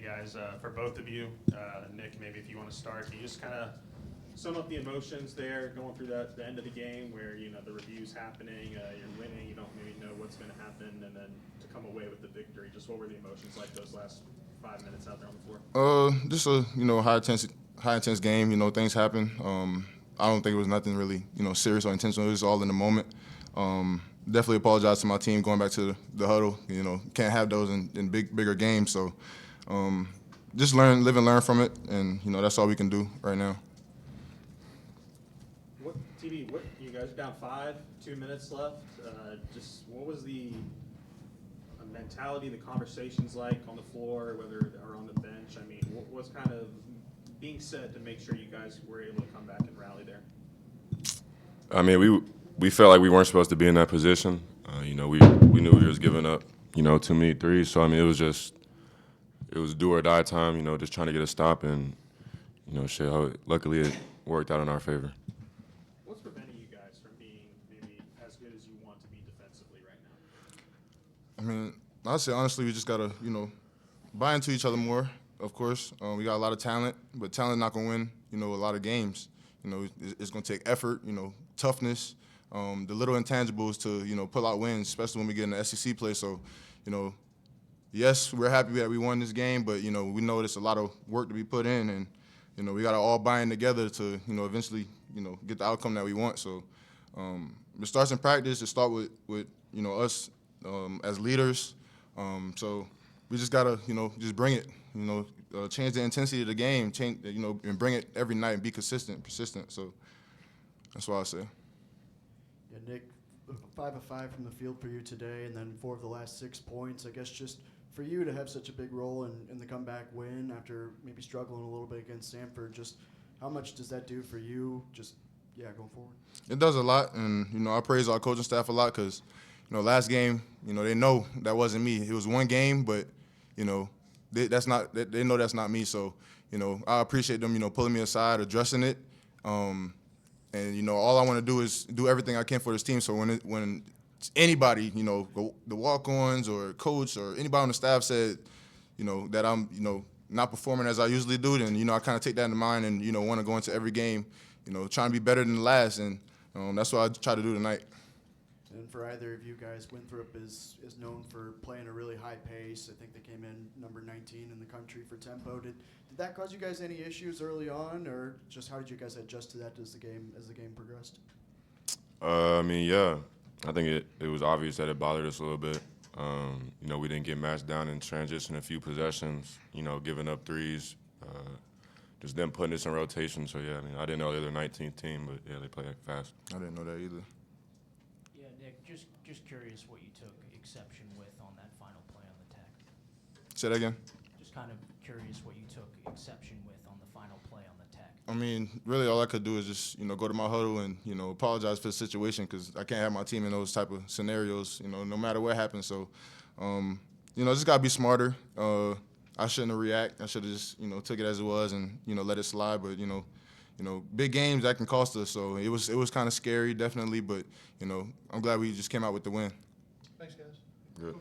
guys. For both of you, Nick, maybe if you want to start, can you just kind of sum up the emotions there going through the end of the game where, the review's happening, you're winning, you don't maybe know what's going to happen, and then to come away with the victory. Just what were the emotions like those last 5 minutes out there on the floor? Just a high intense game. Things happen. I don't think it was nothing really serious or intentional. It was all in the moment. Definitely apologize to my team going back to the huddle. Can't have those in bigger games. So just live and learn from it, and that's all we can do right now. What you guys are down 5, 2 minutes left. Just what was the mentality, the conversations like on the floor, whether or on the bench? I mean, what was kind of being said to make sure you guys were able to come back and rally there? I mean, we felt like we weren't supposed to be in that position. We knew we was giving up, too many threes. So I mean, it was do or die time. Just trying to get a stop, and luckily it worked out in our favor. What's preventing you guys from being maybe as good as you want to be defensively right now? I mean, I'd say honestly, we just gotta buy into each other more. Of course, we got a lot of talent, but talent not gonna win a lot of games. It's gonna take effort, toughness, the little intangibles to pull out wins, especially when we get in the SEC play. So, yes, we're happy that we won this game, but we know there's a lot of work to be put in, and we gotta all buy in together to eventually get the outcome that we want. So it starts in practice. It starts with us as leaders. So we just gotta just bring it. Change the intensity of the game, and bring it every night and be consistent, persistent. So that's what I say. Yeah, Nick, 5 of 5 from the field for you today, and then 4 of the last 6 points. I guess just for you to have such a big role in the comeback win after maybe struggling a little bit against Samford, just how much does that do for you? Going forward. It does a lot, and I praise our coaching staff a lot because last game, they know that wasn't me. It was one game, but they know that's not me. So I appreciate them pulling me aside, addressing it, and all I want to do is do everything I can for this team. So when anybody the walk-ons or coach or anybody on the staff said that I'm not performing as I usually do, then I kind of take that into mind and want to go into every game trying to be better than the last, and that's what I try to do tonight. And for either of you guys, Winthrop is known for playing a really high pace. I think they came in number 19 in the country for tempo. Did that cause you guys any issues early on, or just how did you guys adjust to that as the game progressed? I mean, yeah, I think it was obvious that it bothered us a little bit. We didn't get matched down in transition a few possessions. Giving up threes, just them putting us in rotation. So yeah, I mean, I didn't know they were the 19th team, but yeah, they play fast. I didn't know that either. Yeah, Nick, just curious what you took exception with on that final play on the tech. Say that again. Just kind of curious what you took exception with on the final play on the tech. I mean, really all I could do is just, go to my huddle and, apologize for the situation because I can't have my team in those type of scenarios, no matter what happens. So, just got to be smarter. I shouldn't have reacted. I should have just, took it as it was and, let it slide. But, big games, that can cost us. So it was kind of scary, definitely. But, I'm glad we just came out with the win. Thanks, guys. Good.